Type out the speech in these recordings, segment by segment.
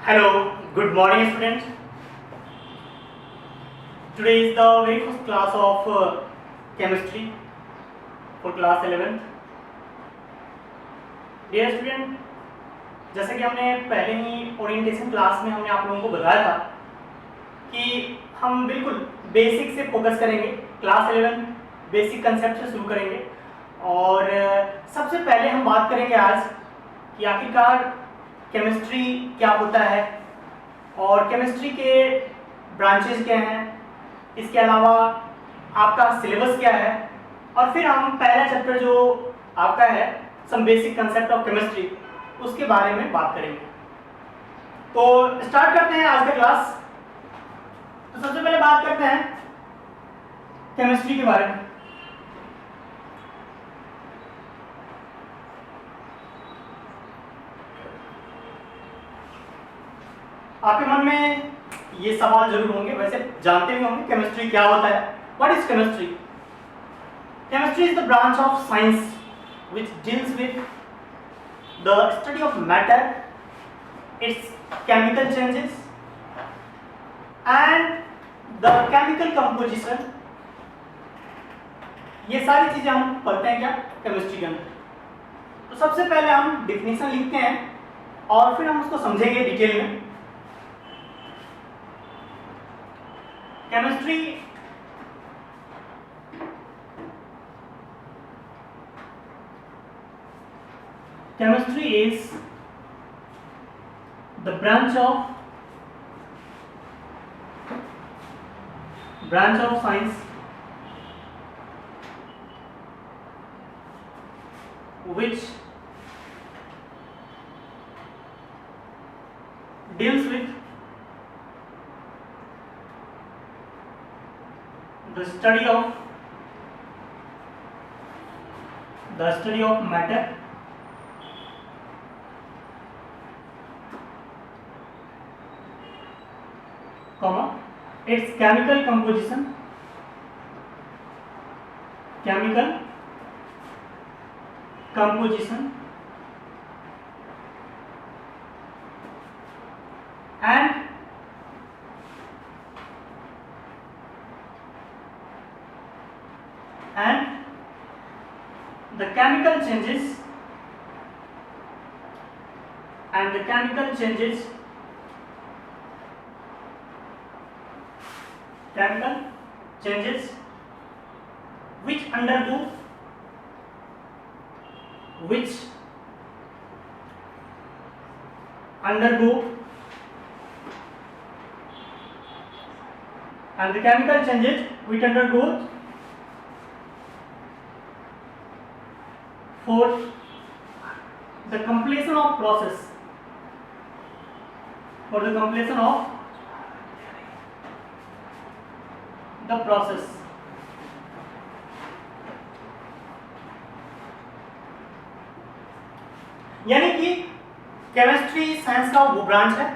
Hello, good morning students. Today is the very first class of chemistry for class 11th. Dear student, जैसे कि हमने पहले ही orientation class में हमने आप लोगों को बताया था कि हम बिल्कुल बेसिक से फोकस करेंगे। क्लास 11 बेसिक कंसेप्ट से शुरू करेंगे और सबसे पहले हम बात करेंगे आज कि आखिरकार केमिस्ट्री क्या होता है और केमिस्ट्री के ब्रांचेस क्या हैं, इसके अलावा आपका सिलेबस क्या है, और फिर हम पहला चैप्टर जो आपका है some basic concept of chemistry उसके बारे में बात करेंगे। तो स्टार्ट करते हैं आज का क्लास। तो सबसे पहले बात करते हैं केमिस्ट्री के बारे में। आपके मन में ये सवाल जरूर होंगे, वैसे जानते भी होंगे केमिस्ट्री क्या होता है। What is chemistry? Chemistry is the branch of science which deals with the study of matter, its chemical changes and the chemical composition। ये सारी चीजें हम पढ़ते हैं क्या केमिस्ट्री के अंदर। तो सबसे पहले हम डिफिनेशन लिखते हैं और फिर हम उसको समझेंगे डिटेल में। Chemistry is the branch of science which deals with the study of matter, its chemical composition and the chemical changes which undergo and the chemical changes which undergo for the completion of process, the process। यानी कि chemistry science का वो branch है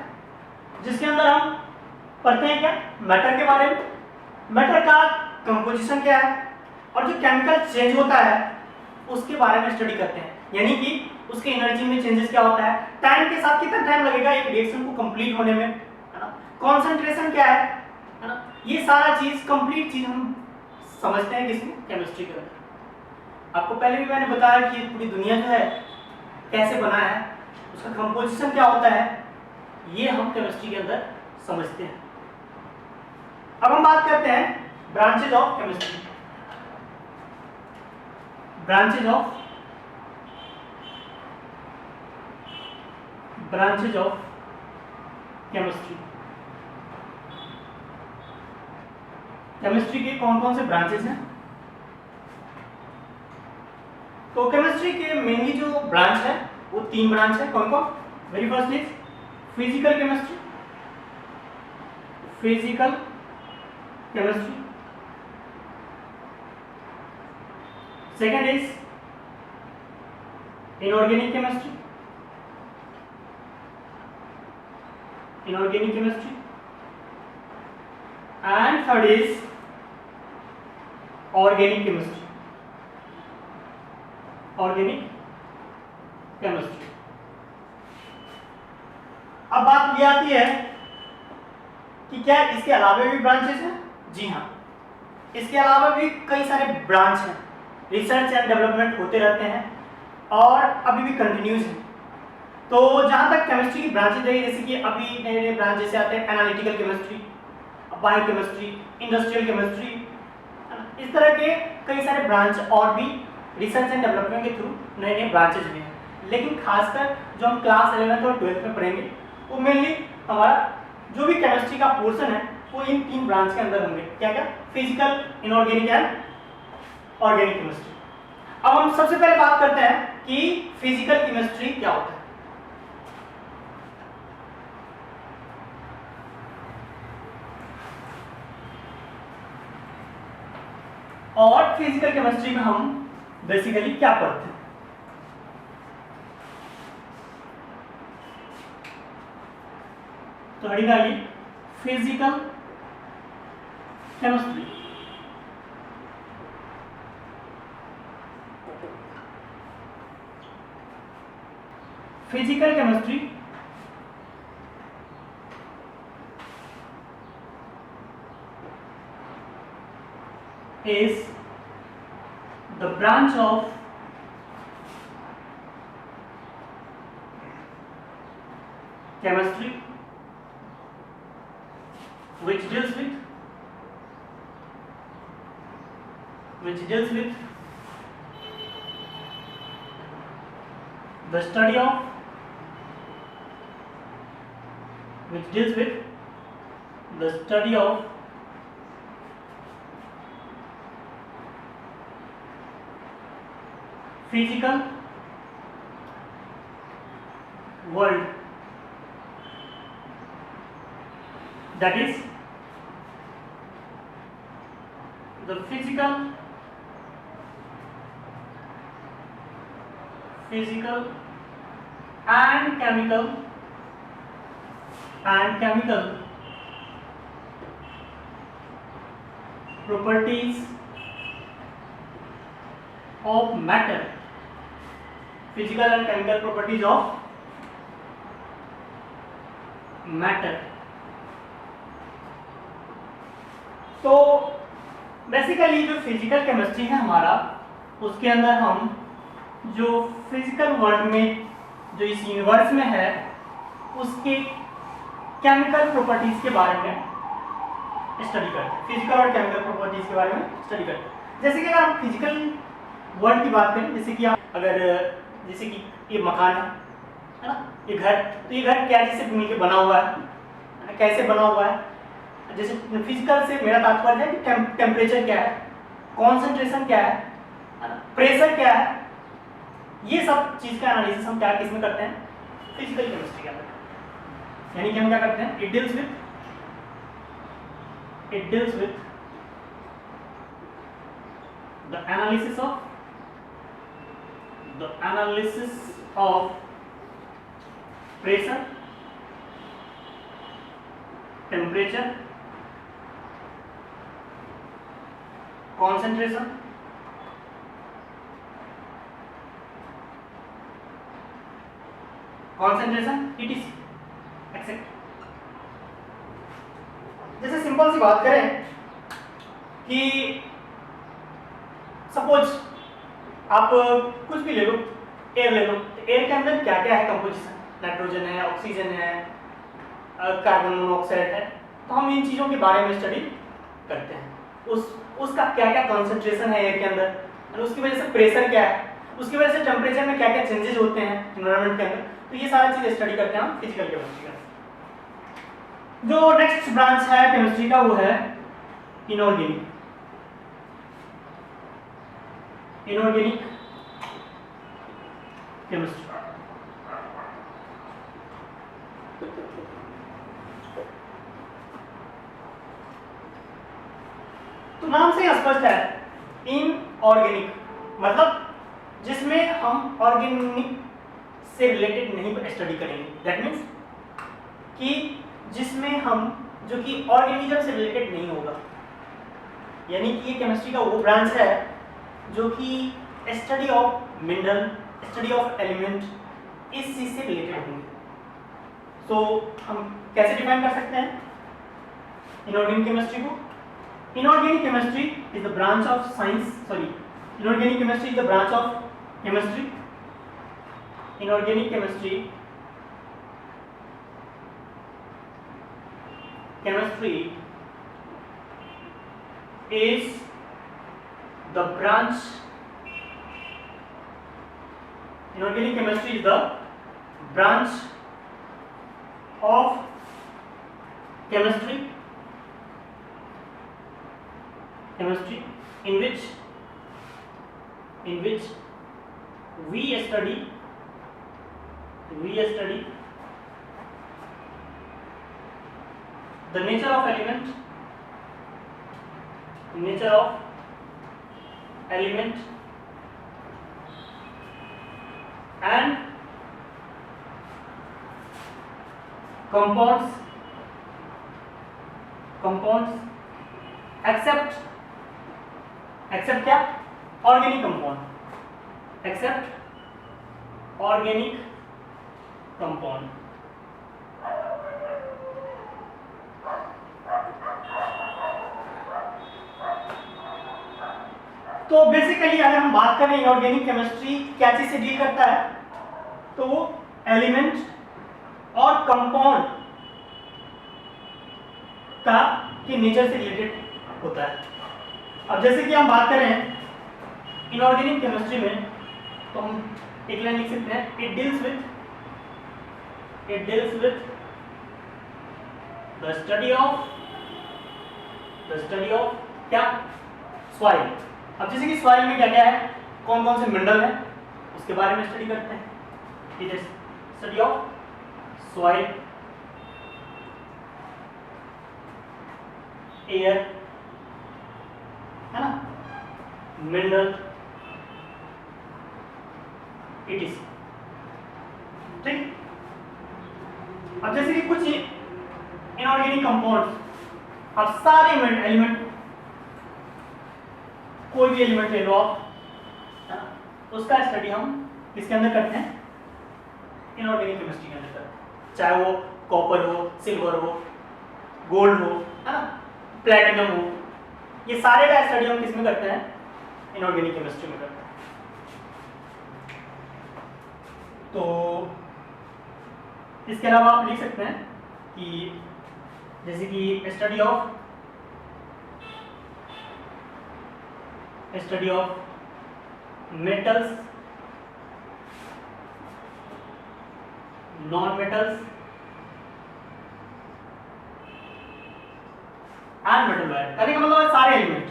जिसके अंदर हम पढ़ते हैं क्या मैटर के बारे में, मैटर का कंपोजिशन क्या है और जो केमिकल चेंज होता है उसके बारे में स्टडी करते हैं। यानी कि उसके एनर्जी में चेंजेस क्या होता है, टाइम के साथ कितना टाइम लगेगा एक रिएक्शन को कंप्लीट होने में, है ना, कंसंट्रेशन क्या है ना, ये सारा चीज कंप्लीट चीज हम समझते हैं किसमें केमिस्ट्री के अंदर। आपको पहले भी मैंने बताया कि पूरी दुनिया जो है कैसे बना है, उसका कंपोजिशन क्या होता है, ये हम केमिस्ट्री के अंदर समझते हैं। अब हम बात करते हैं branches of chemistry. Branches of chemistry. Chemistry के कौन कौन से ब्रांचेस हैं? तो केमिस्ट्री के मेनली जो ब्रांच है वो 3 ब्रांच है। कौन कौन? Very first is physical chemistry, second is inorganic chemistry, and third is organic chemistry। अब बात ये आती है कि क्या इसके अलावा भी ब्रांचेस हैं? जी हाँ, इसके अलावा भी कई सारे ब्रांच हैं, रिसर्च एंड डेवलपमेंट होते रहते हैं और अभी भी कंटिन्यूज हैं। तो जहाँ तक केमिस्ट्री की ब्रांचेज है, जैसे कि अभी नए नए ब्रांच जैसे आते हैं analytical chemistry, biochemistry, industrial chemistry, इस तरह के कई सारे ब्रांच और भी रिसर्च एंड डेवलपमेंट के थ्रू नए नए ब्रांचेज भी हैं। लेकिन खासकर जो हम क्लास 11th और 12th में पढ़ेंगे वो मेनली हमारा जो भी केमिस्ट्री का पोर्शन है वो इन 3 ब्रांच के अंदर होंगे। क्या क्या? Physical, inorganic and organic chemistry. अब हम सबसे पहले बात करते हैं कि फिजिकल केमिस्ट्री क्या होता है। और फिजिकल केमिस्ट्री में हम बेसिकली क्या पढ़ते हैं? तो हेडिंग आ गई physical chemistry. Physical chemistry is the branch of chemistry which deals with the study of physical world, that is the physical and chemical properties of matter, physical and chemical properties of matter। तो basically जो physical chemistry है हमारा, उसके अंदर हम जो physical world में जो इस यूनिवर्स में है उसके केमिकल प्रॉपर्टीज के बारे में स्टडी करते हैं। फिजिकल और केमिकल प्रॉपर्टीज के बारे में स्टडी करते हैं। जैसे कि अगर हम फिजिकल वर्ल्ड की बात करें, जैसे कि आप अगर जैसे कि ये मकान है ना, ये घर, तो ये घर क्या जैसे मिलकर बना हुआ है, कैसे बना हुआ है? जैसे फिजिकल से मेरा तात्पर्य है कि टेम्परेचर क्या है, कॉन्सेंट्रेशन क्या है, प्रेशर क्या है, ये सब चीज का एनालिसिस हम क्या किसमें करते हैं? फिजिकल केमिस्ट्री के अंदर। यानी कि हम क्या करते हैं? It deals with the analysis of pressure, temperature, concentration, etc। जैसे सिंपल सी बात करें कि सपोज आप कुछ भी ले लो, एयर ले लो, एयर के अंदर क्या क्या है कंपोजिशन? नाइट्रोजन है, ऑक्सीजन है, कार्बन मोनोऑक्साइड है। तो हम इन चीज़ों के बारे में स्टडी करते हैं। उसका क्या क्या कॉन्सेंट्रेशन है एयर के अंदर, और उसकी वजह से प्रेशर क्या है, उसकी वजह से टेम्परेचर में क्या क्या चेंजेस होते हैं एनवायरनमेंट के अंदर। तो ये सारी चीज़ें स्टडी करते हैं हम फिजिकल केमिस्ट्री का। जो नेक्स्ट ब्रांच है केमिस्ट्री का वो है इनऑर्गेनिक केमिस्ट्री। तो नाम से स्पष्ट है, इनऑर्गेनिक मतलब जिसमें हम ऑर्गेनिक से रिलेटेड नहीं स्टडी करेंगे। दैट मीन्स कि जिसमें हम जो कि ऑर्गेनिज्म से रिलेटेड नहीं होगा। यानी कि ये केमिस्ट्री का वो ब्रांच है जो कि study of mineral, study of element, इस चीज से रिलेटेड होंगे। सो हम कैसे डिफाइन कर सकते हैं इनऑर्गेनिक केमिस्ट्री को? Inorganic chemistry is the branch of science, sorry, inorganic chemistry is the branch of chemistry. Inorganic chemistry is the branch, inorganic chemistry is the branch of chemistry in which we study the nature of element and compounds except क्या? Organic compound, except organic compound. तो basically अगर हम बात करें inorganic chemistry क्या चीज से deal करता है, तो वो एलिमेंट और कंपाउंड का के नेचर से रिलेटेड होता है. अब जैसे कि हम बात करें इनऑर्गेनिक केमिस्ट्री में, तो हम एक लाइन लिख सकते हैं, it deals with the study of क्या? सॉइल. अब जैसे कि सॉइल में क्या क्या है, कौन कौन से मिनरल है, उसके बारे में स्टडी करते हैं. It is study of soil, air, है ना, मिनरल, इट इज. ठीक. अब जैसे कि कुछ इनऑर्गेनिक कंपाउंड्स, अब सारे एलिमेंट, कोई भी एलिमेंट ले लो आप, है ना, उसका स्टडी हम किसके अंदर करते हैं? इनऑर्गेनिक केमिस्ट्री के अंदर करते हैं. चाहे वो कॉपर हो, सिल्वर हो, गोल्ड हो, है ना, प्लैटिनम हो, ये सारे का स्टडी हम किसमें करते हैं? इनऑर्गेनिक केमिस्ट्री में करते हैं. तो इसके अलावा आप लिख सकते हैं कि जैसे कि study of metals, non metals and metal wire. कहने का मतलब है सारे एलिमेंट.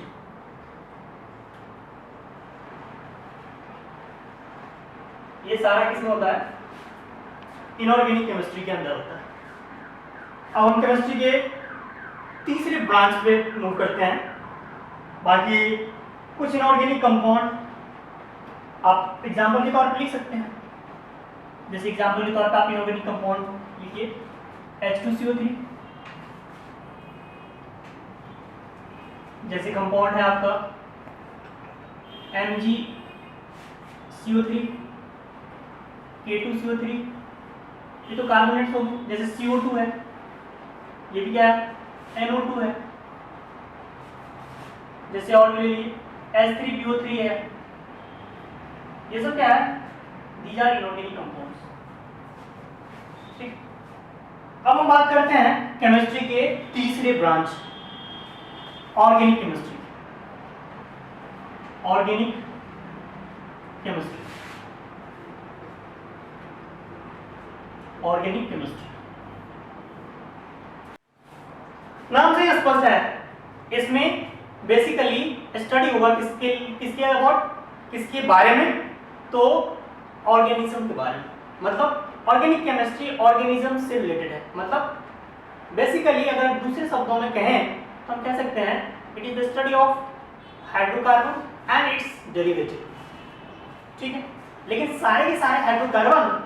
ये सारा किसमें होता है? इनऑर्गेनिक केमिस्ट्री के अंदर होता है. अब हम केमिस्ट्री के तीसरे ब्रांच पे मूव करते हैं. बाकी कुछ इनऑर्गेनिक कंपाउंड आप एग्जांपल के तौर पर लिख सकते हैं. जैसे एग्जांपल के तौर पर आप इनऑर्गेनिक कंपाउंड लिखिए H2CO3. जैसे कंपाउंड है आपका MgCO3, K2CO3, ये तो कार्बोनेट्स हो गए. जैसे CO2 है, ये भी क्या है? NO2 है. जैसे और ले लीजिए H3PO3 है. ये सब क्या है? These are inorganic compounds. ठीक. अब हम बात करते हैं केमिस्ट्री के तीसरे branch, organic chemistry. Organic chemistry नाम से स्पष्ट है, इसमें बेसिकली स्टडी होगा किसके बारे में? तो ऑर्गेनिज्म के बारे में. मतलब ऑर्गेनिक केमिस्ट्री ऑर्गेनिज्म से रिलेटेड है. मतलब बेसिकली अगर दूसरे शब्दों में कहें तो हम कह सकते हैं it is the study of hydrocarbon and it's derivative. ठीक है. लेकिन सारे के सारे हाइड्रोकार्बन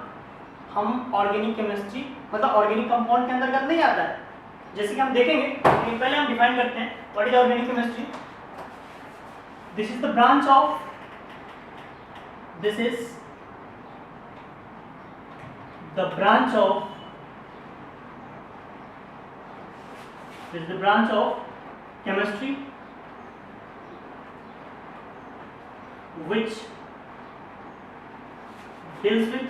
हम ऑर्गेनिक केमिस्ट्री मतलब ऑर्गेनिक कंपाउंड के अंतर्गत नहीं आता है. जैसे कि हम देखेंगे, लेकिन पहले हम डिफाइन करते हैं what is organic chemistry. This is the branch of This is the branch of chemistry which deals with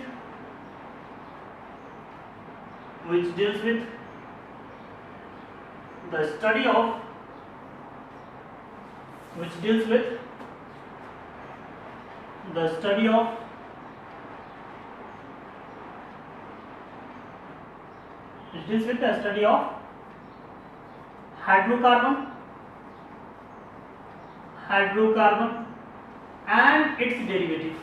the study of hydrocarbon and its derivative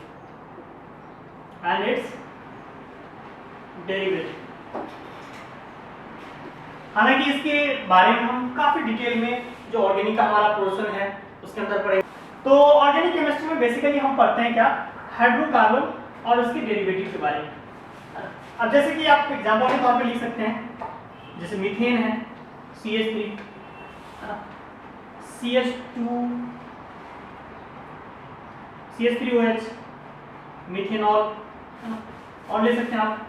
हालांकि इसके बारे में हम काफी डिटेल में जो ऑर्गेनिक का हमारा पोर्शन है उसके अंदर पढ़ेंगे। तो ऑर्गेनिक केमिस्ट्री में बेसिकली हम पढ़ते हैं क्या, हाइड्रोकार्बन और उसके डेरिवेटिव के बारे में। अब जैसे कि आप एग्जांपल के तौर पे लिख सकते हैं, जैसे मीथेन है CH3, CH3OH, मीथेनॉल, और ले सकते हैं आप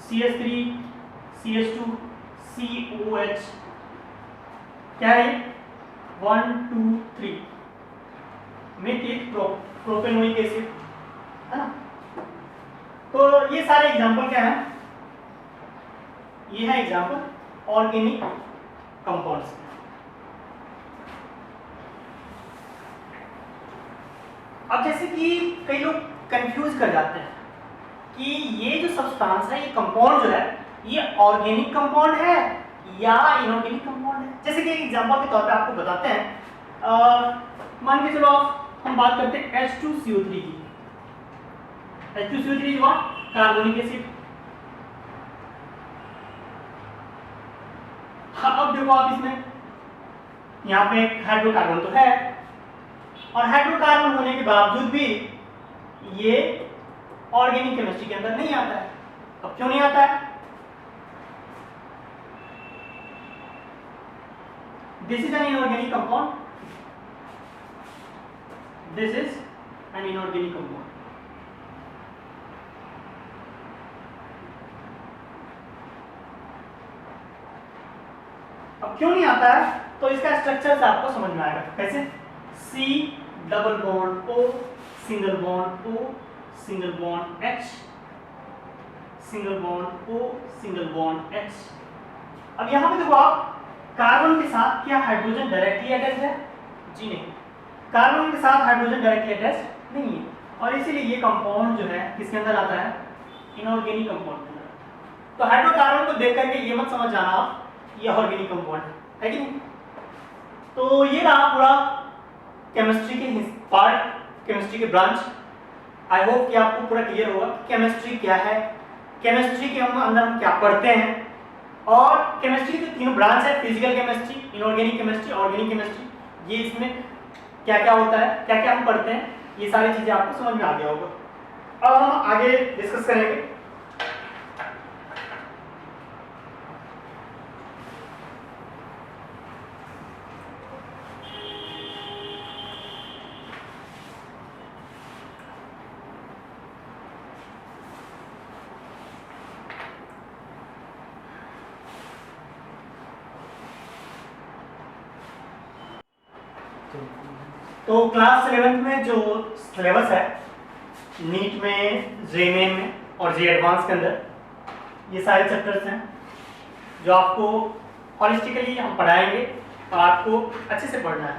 CH3 CH2 COH, क्या है 1 2 3 मिथिल प्रोपेनोइक एसिड, है ना। तो ये सारे एग्जांपल क्या है, ये है एग्जांपल ऑर्गेनिक कंपाउंड्स। अब जैसे कि कई लोग कंफ्यूज कर जाते हैं कि ये जो सब्सटेंस है, ये कंपाउंड जो है, ये ऑर्गेनिक कंपाउंड है या इनऑर्गेनिक कंपाउंड है। जैसे कि एग्जांपल के तौर पे आपको बताते हैं, मान के चलो हम बात करते हैं H2CO3 की। H2CO3 is what, carbonic acid. अब देखो आप इसमें यहाँ पे हाइड्रोकार्बन तो है, और हाइड्रोकार्बन होने के बावजूद भी ये ऑर्गेनिक केमिस्ट्री के अंदर नहीं आता है। अब क्यों नहीं आता है? This is an inorganic compound, this is an inorganic compound. अब क्यों नहीं आता है? तो इसका स्ट्रक्चर से आपको समझ में आएगा। कैसे? C double bond O, single bond O, single bond H, single bond O, single bond H। अब यहां पे देखो आप, कार्बन के साथ क्या हाइड्रोजन डायरेक्टली अटैच है? जी नहीं, कार्बन के साथ हाइड्रोजन डायरेक्टली अटैच नहीं है, और इसीलिए ये कंपाउंड जो है किसके अंदर आता है, इनऑर्गेनिक कंपाउंड के अंदर। तो हाइड्रोकार्बन को देख करके ये मत समझ जाना आप ये ऑर्गेनिक कंपाउंड है कि नहीं। तो ये रहा पूरा केमिस्ट्री के पार्ट, केमिस्ट्री के ब्रांच। आई होप कि आपको पूरा क्लियर होगा केमिस्ट्री क्या है, केमिस्ट्री के अंदर हम क्या पढ़ते हैं, और केमिस्ट्री के तीनों ब्रांच है, physical chemistry, inorganic chemistry, organic chemistry. ये इसमें क्या क्या होता है, क्या क्या हम पढ़ते हैं, ये सारी चीजें आपको समझ में आ गया होगा। अब हम आगे डिस्कस करेंगे। तो क्लास 11 में जो सिलेबस है, नीट में, जेमेन में और जे एडवांस के अंदर, ये सारे चैप्टर्स हैं जो आपको हॉलिस्टिकली हम पढ़ाएंगे और आपको अच्छे से पढ़ना है।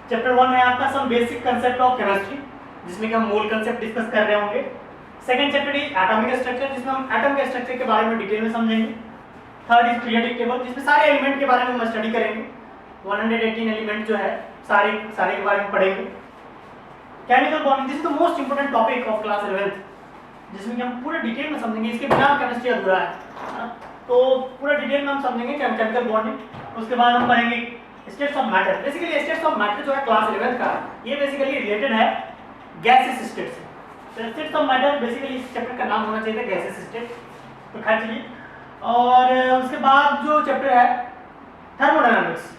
चैप्टर 1 है आपका some basic concept of chemistry, जिसमें कि हम मोल कंसेप्ट डिस्कस कर रहे होंगे। Second chapter is atomic structure, जिसमें हम एटम के स्ट्रक्चर के बारे में डिटेल में समझेंगे। थर्ड इज पीरियोडिक टेबल, जिसमें सारे एलिमेंट के बारे में हम स्टडी करेंगे। 118 एलिमेंट जो है सारे के बारे में पढ़ेंगे। Chemical bonding, this is the most important topic of class 11, जिसमें कि हम पूरे डिटेल में समझेंगे, इसके बिना केमिस्ट्री अधूरा है। तो पूरा डिटेल में हम समझेंगे केमिकल बॉन्डिंग। उसके बाद हम पढ़ेंगे states of matter. Basically states of matter जो है क्लास 11 का, ये बेसिकली रिलेटेड है गैसेस स्टेट से। तो स्टेट्स ऑफ मैटर बेसिकली इस चैप्टर का नाम होना चाहिए गैसेस स्टेट। तो खैर चलिए, और उसके बाद जो चैप्टर है थर्मोडायनामिक्स,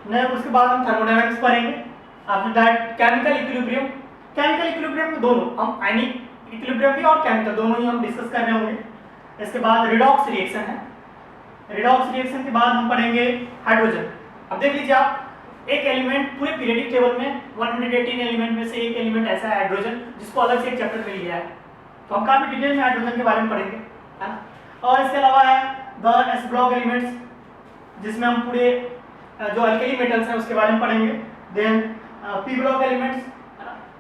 उसके बाद हम थर्मोडायनामिक्स पढ़ेंगे। After that chemical equilibrium. Chemical equilibrium में दोनों हम आयनिक इक्विलिब्रियम भी और केमिकल दोनों ही हम डिस्कस कर रहे होंगे। इसके बाद रिडॉक्स रिएक्शन है, रिडॉक्स रिएक्शन के बाद हम पढ़ेंगे हाइड्रोजन। अब देख लीजिए आप, एक एलिमेंट पूरे पीरियोडिक टेबल में 118 एलिमेंट में से एक एलिमेंट ऐसा है हाइड्रोजन, जिसको अलग से एक चैप्टर मिल गया है। तो हम काफी डिटेल में हाइड्रोजन के बारे में पढ़ेंगे, है ना। और इसके अलावा है द एस ब्लॉक एलिमेंट्स, जिसमें हम पूरे जो अल्कली मेटल्स हैं उसके बारे में पढ़ेंगे। देन पी ब्लॉक एलिमेंट्स,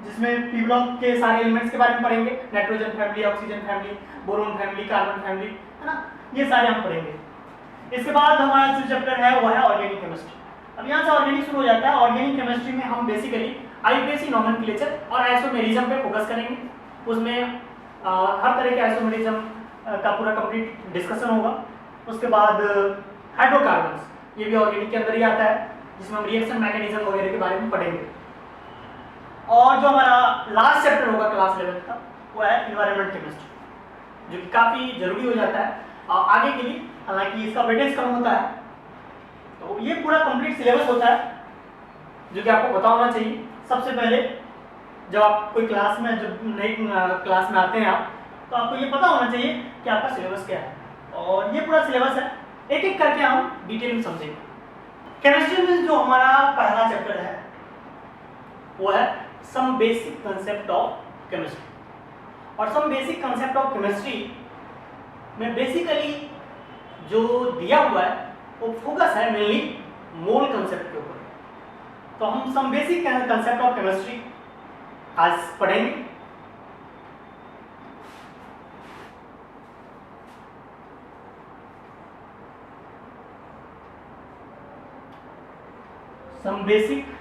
जिसमें पी ब्लॉक के सारे एलिमेंट्स के बारे में पढ़ेंगे, nitrogen family, oxygen family, boron family, carbon family, है ना, ये सारे हम पढ़ेंगे। इसके बाद हमारा जो चैप्टर है वो है ऑर्गेनिक केमिस्ट्री। अब यहाँ से ऑर्गेनिक शुरू हो जाता है। ऑर्गेनिक केमिस्ट्री में हम बेसिकली आईयूपीएसी नोमेनक्लेचर और आइसोमेरिज्म पे फोकस करेंगे। उसमें हर तरह के आइसोमेरिज्म का पूरा कंप्लीट डिस्कशन होगा। उसके बाद हाइड्रोकार्बन्स, ये भी ऑर्गेनिक के अंदर ही आता है, जिसमें हम रिएक्शन मैकेनिज्म वगैरह के बारे में पढ़ेंगे। और जो हमारा लास्ट चैप्टर होगा क्लास 11 का, वो है इन्वायरमेंट केमिस्ट्री, जो कि काफ़ी जरूरी हो जाता है आगे के लिए, हालांकि इसका वेटेज कम होता है। तो ये पूरा कंप्लीट सिलेबस होता है जो कि आपको पता होना चाहिए। सबसे पहले जब आप कोई क्लास में, जब नई क्लास में आते हैं आप, तो आपको ये पता होना चाहिए कि आपका सिलेबस क्या है। और ये पूरा सिलेबस है, एक एक करके हम डिटेल में समझेंगे। केमिस्ट्री में जो हमारा पहला चैप्टर है वो है some basic concept of chemistry. और some basic concept of chemistry में बेसिकली जो दिया हुआ है वो फोकस है मेनली मोल कंसेप्ट के ऊपर। तो हम some basic concept of chemistry आज पढ़ेंगे। Some basic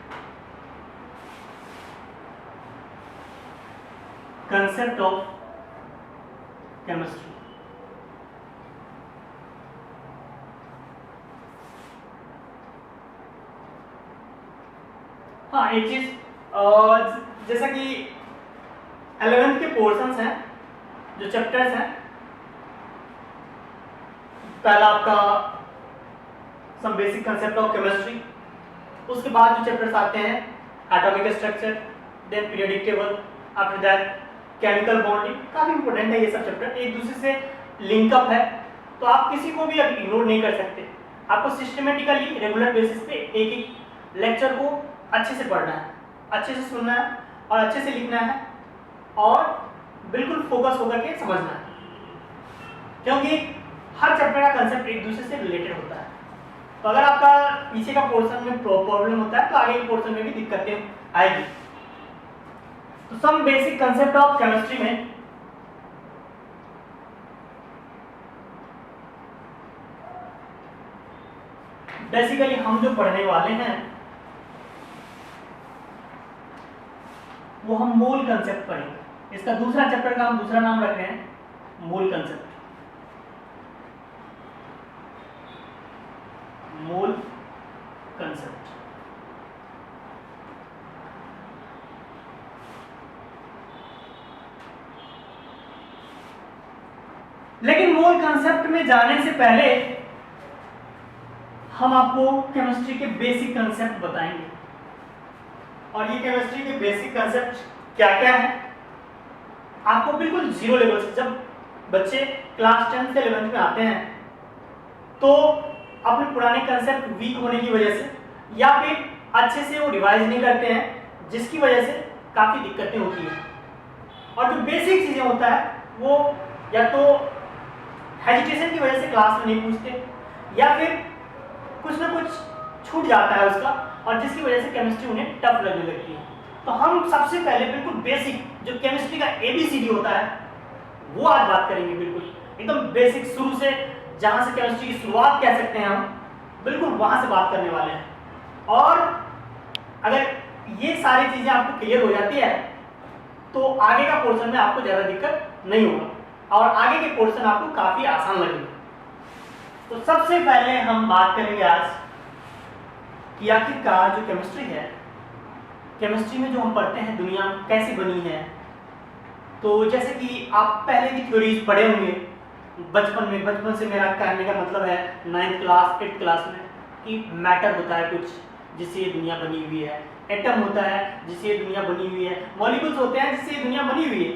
concept of chemistry. हाँ, एक चीज जैसा कि 11th के पोर्शंस हैं, जो चैप्टर्स हैं, पहला आपका some basic concept of chemistry, उसके बाद जो चैप्टर्स आते हैं atomic structure, then periodic table, after that chemical bonding. काफी इंपॉर्टेंट है ये सब चैप्टर, एक दूसरे से लिंकअप है, तो आप किसी को भी अब इग्नोर नहीं कर सकते। आपको सिस्टमेटिकली रेगुलर बेसिस पे एक एक लेक्चर को अच्छे से पढ़ना है, अच्छे से सुनना है और अच्छे से लिखना है और बिल्कुल फोकस होकर के समझना है, क्योंकि हर चैप्टर का कंसेप्ट एक दूसरे से रिलेटेड होता है। तो अगर आपका पीछे का पोर्शन में प्रॉब्लम होता है तो आगे के पोर्शन में भी दिक्कतें आएगी। तो some basic concept of chemistry में बेसिकली हम जो पढ़ने वाले हैं वो हम मोल कंसेप्ट पढ़ेंगे। इसका दूसरा चैप्टर का हम दूसरा नाम रख रहे हैं मोल कंसेप्ट। मोल कंसेप्ट। लेकिन मोल कंसेप्ट में जाने से पहले हम आपको केमिस्ट्री के बेसिक कंसेप्ट बताएंगे। और ये केमिस्ट्री के बेसिक कंसेप्ट क्या क्या है, आपको बिल्कुल जीरो लेवल से, जब बच्चे क्लास 10 से 11th में आते हैं तो अपने पुराने कंसेप्ट वीक होने की वजह से या फिर अच्छे से वो रिवाइज नहीं करते हैं, जिसकी वजह से काफ़ी दिक्कतें होती हैं। और जो बेसिक चीज़ें होता है वो या तो हेजिटेशन की वजह से क्लास में नहीं पूछते या फिर कुछ ना कुछ छूट जाता है उसका, और जिसकी वजह से केमिस्ट्री उन्हें टफ लगने लगती है। तो हम सबसे पहले बिल्कुल बेसिक जो केमिस्ट्री का ABCD होता है वो आज बात करेंगे, बिल्कुल एकदम बेसिक, शुरू से जहाँ से केमिस्ट्री की शुरुआत कह सकते हैं हम, बिल्कुल वहाँ से बात करने वाले हैं। और अगर ये सारी चीज़ें आपको क्लियर हो जाती है तो आगे का पोर्शन में आपको ज़्यादा दिक्कत नहीं होगा और आगे के पोर्शन आपको काफ़ी आसान लगेंगे। तो सबसे पहले हम बात करेंगे आज कि आखिरकार जो केमिस्ट्री है, केमिस्ट्री में जो हम पढ़ते हैं दुनिया कैसे बनी है। तो जैसे कि आप पहले की थ्योरीज पढ़े होंगे बचपन में, बचपन से मेरा कहने का मतलब है 9th क्लास 8th क्लास में, कि मैटर होता है कुछ जिससे ये दुनिया बनी हुई है, एटम होता है जिससे ये दुनिया बनी हुई है, मॉलिक्यूल्स होते हैं जिससे ये दुनिया बनी हुई है।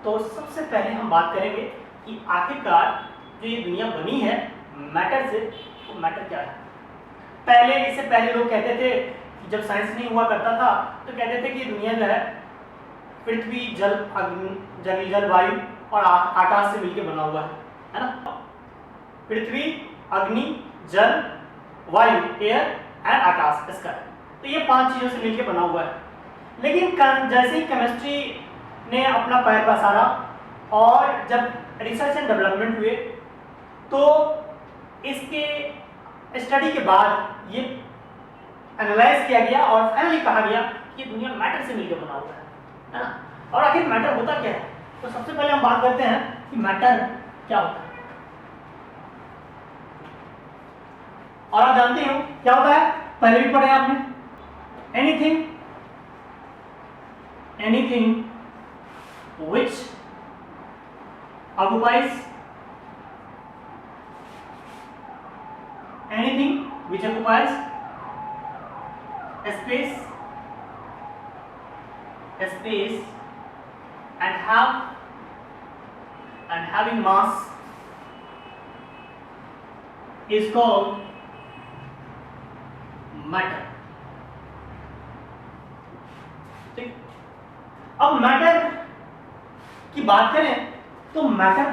तो सबसे पहले हम बात करेंगे कि आखिरकार जो ये दुनिया बनी है मैटर से, तो मैटर क्या है? पहले, इससे पहले लोग कहते थे, जब साइंस नहीं हुआ करता था तो कहते थे कि दुनिया जो है पृथ्वी, जल, अग्नि, जल वायु और आकाश से मिलकर बना हुआ है ना? पृथ्वी, अग्नि, जल, वायु, एयर एंड आकाश, इसका। तो ये 5 चीजों से मिलकर बना हुआ है। लेकिन जैसे ही केमिस्ट्री ने अपना पैर पसारा और जब रिसर्च एंड डेवलपमेंट हुए, तो इसके स्टडी के बाद ये एनालाइज किया गया और फाइनली कहा गया कि दुनिया मैटर से मिलकर बना हुआ है ना? और आखिर मैटर होता क्या है? तो सबसे पहले हम बात करते हैं कि मैटर क्या होता है। और आप जानते हो क्या होता है? पहले भी पढ़े आपने। Anything which occupies space and having mass is called matter। ठीक, अब मैटर की बात करें तो मैटर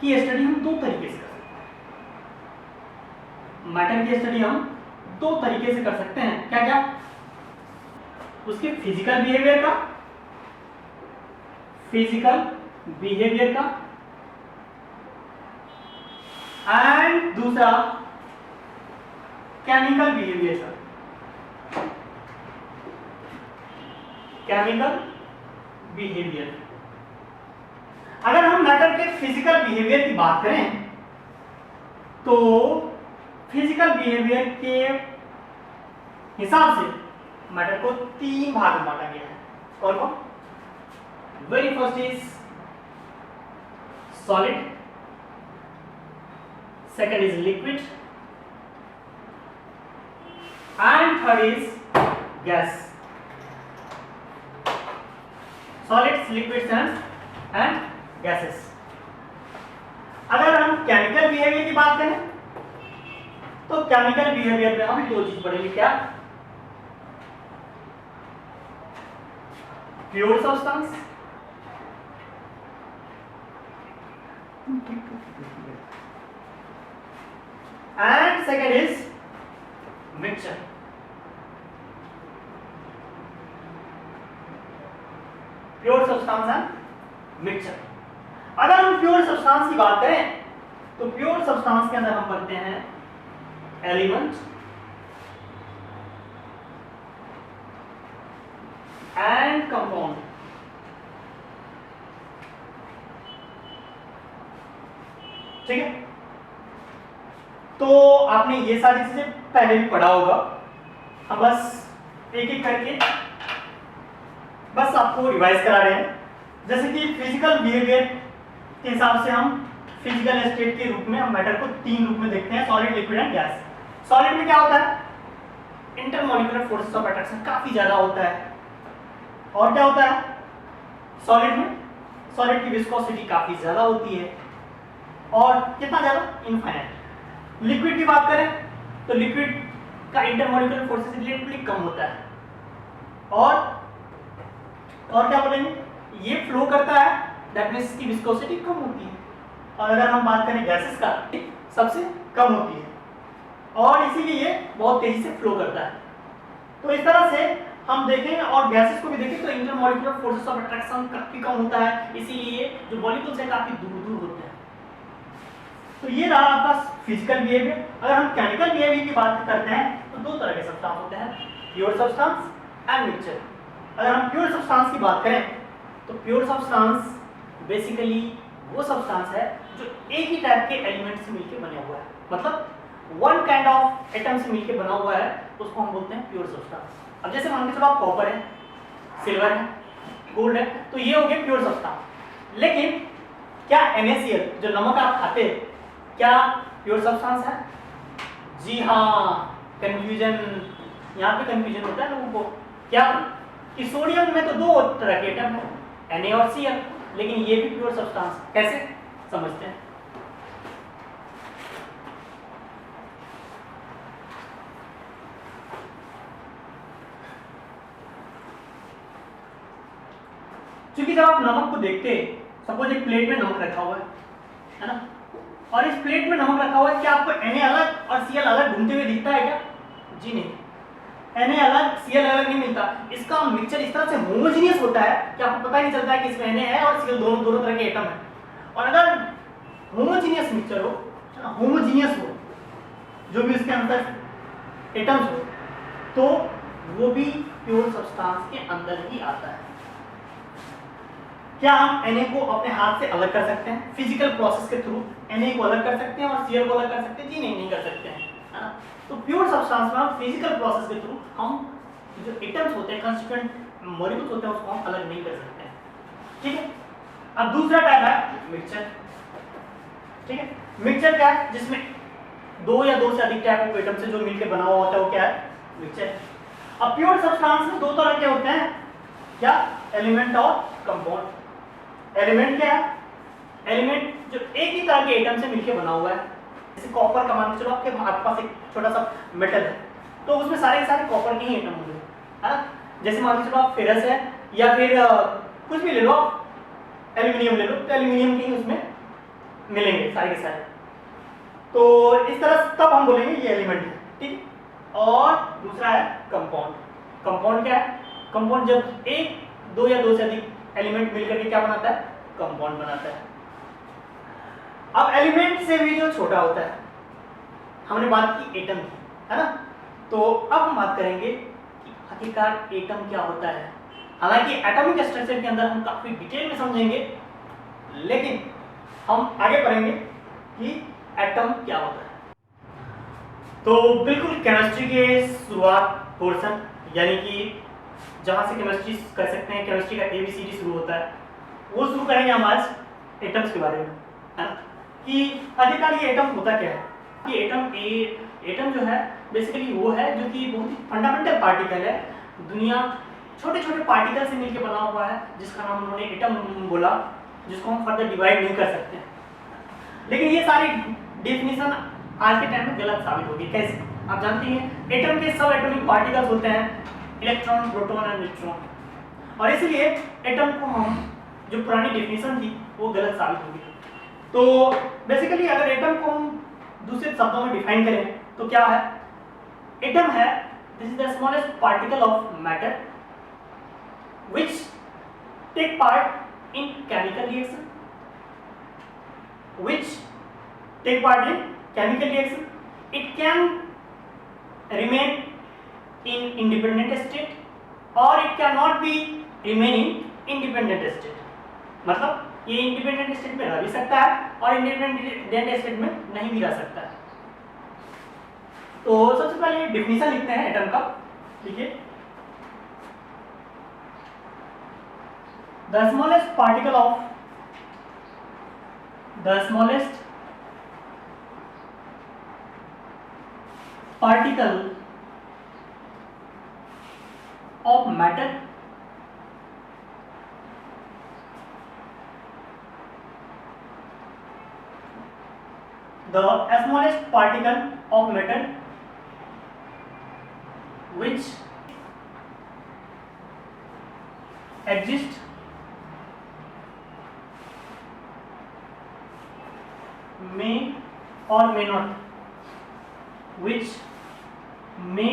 की स्टडी हम 2 तरीके से कर सकते हैं। मैटर की स्टडी हम 2 तरीके से कर सकते हैं। क्या क्या? उसके फिजिकल बिहेवियर का एंड दूसरा केमिकल बिहेवियर का। अगर हम मैटर के फिजिकल बिहेवियर की बात करें तो फिजिकल बिहेवियर के हिसाब से मैटर को 3 भाग में बांटा गया है। कौन? Very first is solid, second is liquid and third is gas. Solids, liquids and gases. अगर हम केमिकल बिहेवियर की बात करें तो केमिकल बिहेवियर में हम 2 चीज पढ़ेंगे। क्या? Pure substance and second is mixture. Pure substance and mixture. अगर हम प्योर सब्सटेंस की बात करें तो प्योर सब्सटेंस के अंदर हम पढ़ते हैं एलिमेंट एंड कंपाउंड। ठीक है, तो आपने ये सारी चीजें पहले भी पढ़ा होगा। हम बस एक एक करके बस आपको रिवाइज करा रहे हैं। जैसे कि फिजिकल बिहेवियर के हिसाब से हम फिजिकल स्टेट के रूप में हम मैटर को 3 रूप में देखते हैं, solid, liquid and gas. Solid में क्या होता है? इंटरमॉलिक्यूलर फोर्सेस ऑफ अट्रैक्शन काफी ज्यादा होता है। और क्या होता है सॉलिड में? सॉलिड की विस्कोसिटी काफी ज्यादा होती है। और कितना ज्यादा? इनफाइनाइट। लिक्विड की बात करें तो लिक्विड का इंटरमॉलिक्यूलर फोर्सेस रिलेटिवली कम होता है। और क्या बोलेंगे? ये फ्लो करता है, दैट मींस इसकी विस्कोसिटी कम होती है। और अगर हम बात करें गैसेस का, सबसे कम होती है और इसीलिए ये बहुत तेजी से फ्लो करता है। तो इस तरह से हम देखें और गैसेस को भी देखें तो इंटरमॉलिक्यूलर फोर्सेस ऑफ अट्रैक्शन काफी कम होता है, इसीलिए जो मॉलिक्यूल्स हैं काफी दूर होते हैं। तो ये रहा आपका फिजिकल बिहेवियर। अगर हम केमिकल बिहेवियर की बात करते हैं तो 2 तरह के सब्सटेंस होते हैं, प्योर सब्सटेंस एंड मिक्सचर। अगर हम प्योर सब्सटेंस की बात करें तो प्योर सब्सटेंस बेसिकली वो सब्सटेंस है जो एक ही टाइप के एलिमेंट से मिलकर बने हुआ है, मतलब वन काइंड ऑफ एटम से मिलकर बना हुआ है, उसको हम बोलते हैं प्योर सब्सटेंस। अब जैसे मान के चलो आप कॉपर है, सिल्वर है, गोल्ड है, तो ये हो गया प्योर सब्सटेंस। लेकिन क्या NaCl जो नमक आप खाते हैं क्या प्योर सब्सटेंस है? जी हाँ, कंफ्यूजन, यहाँ पे कंफ्यूजन होता है लोगों को। क्या कि सोडियम में तो 2 तरह के एटम है, Na और Cl, लेकिन ये भी प्योर सब्सटेंस। कैसे? समझते हैं। क्योंकि जब आप नमक को देखते हैं, सपोज एक प्लेट में नमक रखा हुआ है ना, और इस प्लेट में नमक रखा हुआ है, क्या आपको Na अलग और Cl अलग घूमते हुए दिखता है क्या? जी नहीं, Na अलग Cl अलग नहीं मिलता। इसका मिक्सचर इस तरह से होमोजेनियस होता है कि आपको पता ही नहीं चलता है कि इसमें Na है और Cl दोनों तरह के एटम है। और अगर होमोजेनियस मिक्सचर हो, होमोजेनियस हो, जो भी उसके अंदर एटम्स हो, तो वो भी प्योर सब्सटेंस के अंदर ही आता है। क्या हम Na को अपने हाथ से अलग कर सकते हैं फिजिकल प्रोसेस के थ्रू? Na को अलग कर सकते हैं और Cl को अलग कर सकते हैं? जी नहीं कर सकते हैं, है ना। तो प्योर सब्सटेंस में हम फिजिकल प्रोसेस के थ्रू हम जो एटम्स होते हैं, कंस्टिट्यूएंट मॉलिक्यूल्स होते हैं, उसको हम अलग नहीं कर सकते हैं। ठीक है। अब दूसरा टाइप है मिक्सचर। ठीक है, मिक्सचर क्या है? जिसमें दो या दो से अधिक टाइप ऑफ एटम से जो मिलकर बना हुआ होता है, वो क्या है? मिक्सचर। अब प्योर सब्सटेंस में दो तरह के होते हैं, क्या? एलिमेंट और कंपाउंड। एलिमेंट क्या है? एलिमेंट जो एक ही तरह के एटम से मिलकर बना हुआ है। जैसे कॉपर का मान के चलो, आपके पास एक छोटा सा मेटल है, तो उसमें सारे के सारे कॉपर के ही एटम होंगे, है ना। जैसे मान के चलो आप फेरस है, या फिर कुछ भी ले लो, एल्यूमिनियम ले लो, तो एल्यूमिनियम के ही उसमें मिलेंगे सारे के सारे। तो इस तरह तब हम बोलेंगे ये एलिमेंट है। ठीक। और दूसरा है कंपाउंड। कंपाउंड क्या है? कंपाउंड जब एक, दो या दो से अधिक एलिमेंट मिलकर के क्या बनाता है? कंपाउंड बनाता है। अब एलिमेंट से भी जो छोटा होता है, हमने बात की एटम की, है ना। तो अब हम बात करेंगे कि आखिरकार एटम क्या होता है। हालांकि एटॉमिक स्ट्रक्चर के अंदर हम काफी डिटेल में समझेंगे, लेकिन हम आगे पढ़ेंगे कि एटम क्या होता है। तो बिल्कुल केमिस्ट्री के शुरुआत पोर्शन, यानी कि जहां से केमिस्ट्री कर सकते हैं, केमिस्ट्री का ABCD शुरू होता है, वो शुरू करेंगे हम आज एटम्स के बारे में, है ना। कि आखिरकार ये एटम होता क्या है। कि एटम जो है बेसिकली वो है जो कि बहुत ही फंडामेंटल पार्टिकल है। दुनिया छोटे छोटे पार्टिकल से मिलकर बना हुआ है, जिसका नाम उन्होंने एटम बोला, जिसको हम फर्दर डिवाइड नहीं कर सकते। लेकिन ये सारी डेफिनेशन आज के टाइम में गलत साबित होगी। कैसे? आप जानते हैं एटम के सब एटॉमिक पार्टिकल्स होते हैं, इलेक्ट्रॉन, प्रोटॉन और न्यूट्रॉन, और इसलिए एटम को हम जो पुरानी डेफिनेशन थी वो गलत साबित होगी। तो बेसिकली अगर एटम को हम दूसरे शब्दों में डिफाइन करें तो क्या है? एटम है this is the smallest particle of matter which take part in chemical reaction, which take part in chemical reaction. It can remain in independent state or it cannot be remain in independent state. मतलब ये independent state में रह भी सकता है और independent state में नहीं भी रह सकता है। तो सबसे पहले डेफिनेशन लिखते हैं एटम का। ठीक है, the smallest particle of the smallest particle of matter the smallest particle of matter which exists may or may not, which may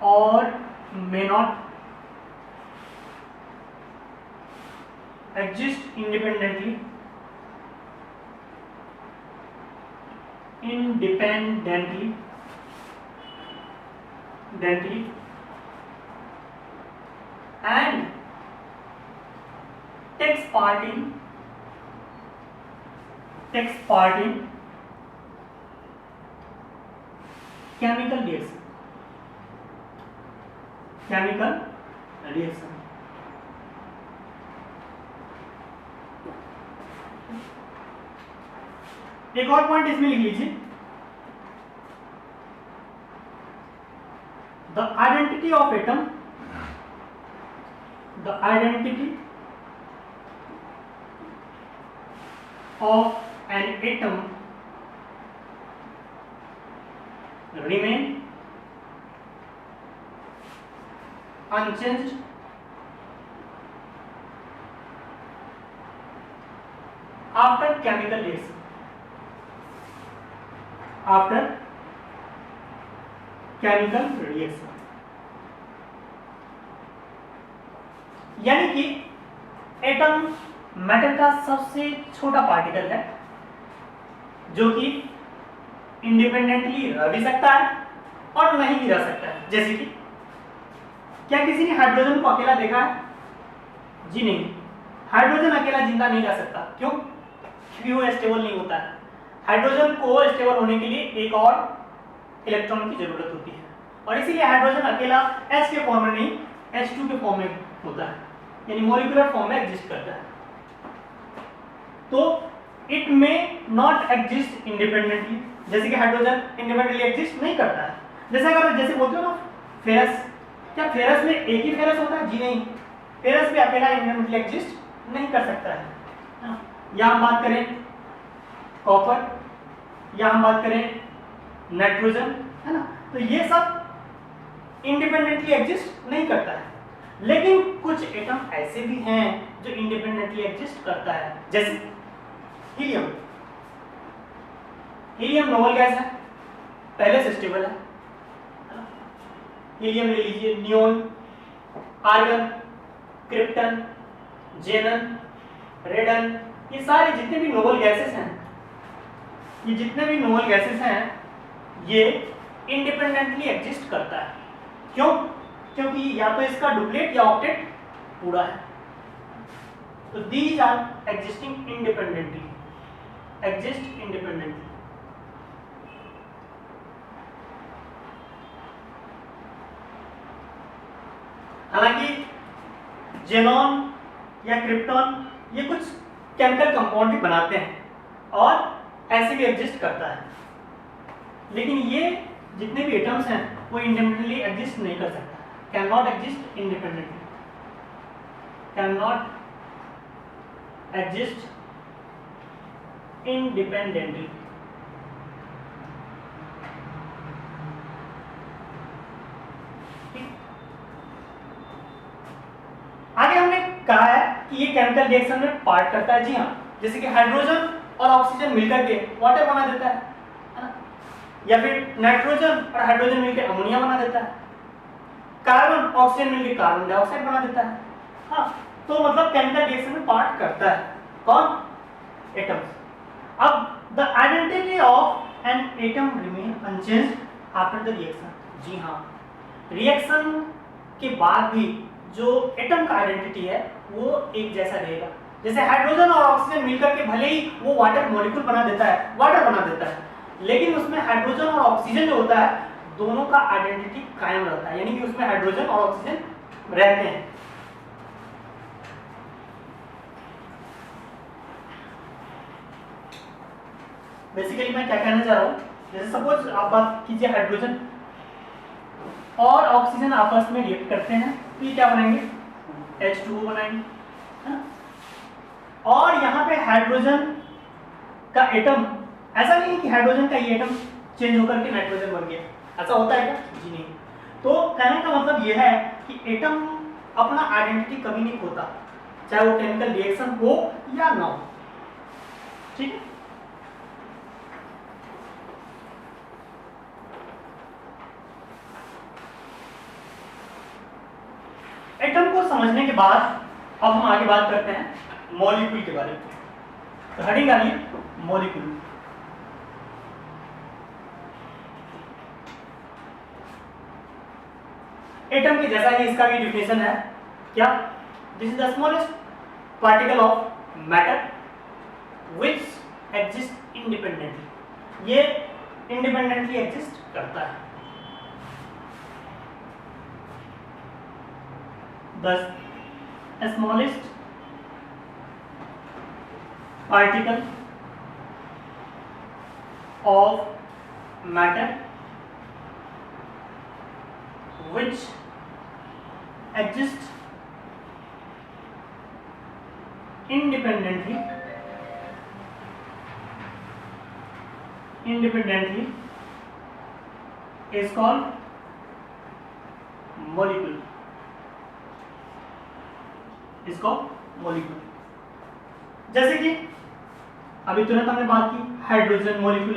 or may not exist independently and takes part in chemical reaction. एक और point इसमें लिख लीजिए, the identity of atom, the identity of an atom remain unchanged after chemical reaction. After chemical reaction, यानी कि atom matter का सबसे छोटा पार्टिकल है जो कि इंडिपेंडेंटली रह भी सकता है और नहीं भी रह सकता है। जैसे कि क्या किसी ने हाइड्रोजन को अकेला देखा है? जी नहीं, हाइड्रोजन अकेला जिंदा नहीं रह सकता। क्यों? क्योंकि वो स्टेबल नहीं होता है। हाइड्रोजन को स्टेबल होने के लिए एक और इलेक्ट्रॉन की जरूरत होती है और इसीलिए हाइड्रोजन अकेला H के फॉर्म में नहीं H2 के फॉर्म में होता है, यानी मॉलिक्यूलर फॉर्म में एग्जिस्ट करता है। तो इट में नॉट एग्जिस्ट इंडिपेंडेंटली, जैसे कि हाइड्रोजन इंडिपेंडेंटली एग्जिस्ट नहीं करता है। जैसे बोलते हो ना फेरस, क्या फेरस में एक ही फेरस होता है? जी नहीं, फेरस भी अकेला इंडिपेंडेंटली एग्जिस्ट नहीं कर सकता है। या हम बात करें कॉपर, या हम बात करें नाइट्रोजन, है ना, तो ये सब इंडिपेंडेंटली एग्जिस्ट नहीं करता है। लेकिन कुछ एटम ऐसे भी हैं जो इंडिपेंडेंटली एग्जिस्ट करता है, जैसे हीलियम। हीलियम नोबल गैस है, पहले से स्टेबल है। हीलियम ले लीजिए, नियोन, आर्गन, क्रिप्टन, जेनन, रेडन, ये सारे जितने भी नोबल गैसेस हैं, ये जितने भी नोबल गैसेस हैं, ये इंडिपेंडेंटली एग्जिस्ट करता है। क्यों? क्योंकि या तो इसका डुप्लेट या ऑक्टेट पूरा है। तो these are existing independently, exist independently. हालांकि जेनॉन या क्रिप्टॉन ये कुछ केमिकल कंपाउंड भी बनाते हैं और ऐसे भी एग्जिस्ट करता है, लेकिन ये जितने भी एटम्स हैं वो इंडिपेंडेंटली एग्जिस्ट नहीं कर सकता, can not exist independently, can not exist independently. आगे हमने कहा है कि ये केमिकल रिएक्शन में पार्ट करता है। जी हाँ, जैसे कि हाइड्रोजन और ऑक्सीजन मिलकर के वाटर बना देता है ना, या फिर नाइट्रोजन और हाइड्रोजन मिलकर अमोनिया बना देता है, कार्बन ऑक्सीजन मिलकर कार्बन डाइऑक्साइड बना देता है। हाँ, तो मतलब केमिकल रिएक्शन में पार्ट करता है कौन? एटम्स। अब the identity of an atom remain unchanged after the reaction. जी हाँ, रिएक्शन के बाद भी जो एटम का आइडेंटिटी है वो एक जैसा रहेगा। जैसे हाइड्रोजन और ऑक्सीजन मिलकर के भले ही वो वाटर मॉलिक्यूल बना देता है, वाटर बना देता है, लेकिन उसमें हाइड्रोजन और ऑक्सीजन जो होता है दोनों का आइडेंटिटी कायम रहता है, यानी कि उसमें हाइड्रोजन और ऑक्सीजन रहते हैं। बेसिकली मैं क्या कहना चाह रहा हूँ, जैसे सपोज आप बात कीजिए हाइड्रोजन और ऑक्सीजन आपस में रिएक्ट करते हैं तो ये क्या बनाएंगे? H2O बनाएंगे, है ना। और यहाँ पे हाइड्रोजन का एटम, ऐसा नहीं है कि हाइड्रोजन का ये एटम चेंज होकर के नाइट्रोजन बन गया, ऐसा होता है क्या? जी नहीं। तो कहने का मतलब यह है कि एटम अपना आइडेंटिटी कभी नहीं खोता, चाहे वो केमिकल रिएक्शन हो या ना हो। ठीक है। एटम को समझने के बाद अब हम आगे बात करते हैं मॉलिक्यूल के बारे में। तो हेडिंग आइए मॉलिक्यूल। एटम के जैसा ही इसका भी डिफिनेशन है, क्या? This is the smallest particle of matter which exist independently. ये इंडिपेंडेंटली एग्जिस्ट करता है। The smallest particle of matter which exists independently independently is called molecule, इसको molecule। जैसे कि अभी तुरंत हमने बात की हाइड्रोजन मॉलिक्यूल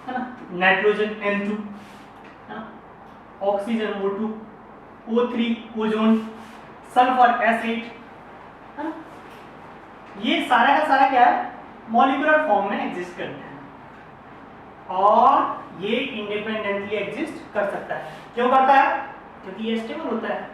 है ना, नाइट्रोजन N2 है ना, oxygen O2, O3 ozone, sulphur S8 है ना, ये सारा का सारा क्या है, मॉलिक्यूलर फॉर्म में एग्जिस्ट करते हैं और ये इंडिपेंडेंटली एग्जिस्ट कर सकता है। क्यों करता है? क्योंकि ये स्टेबल होता है।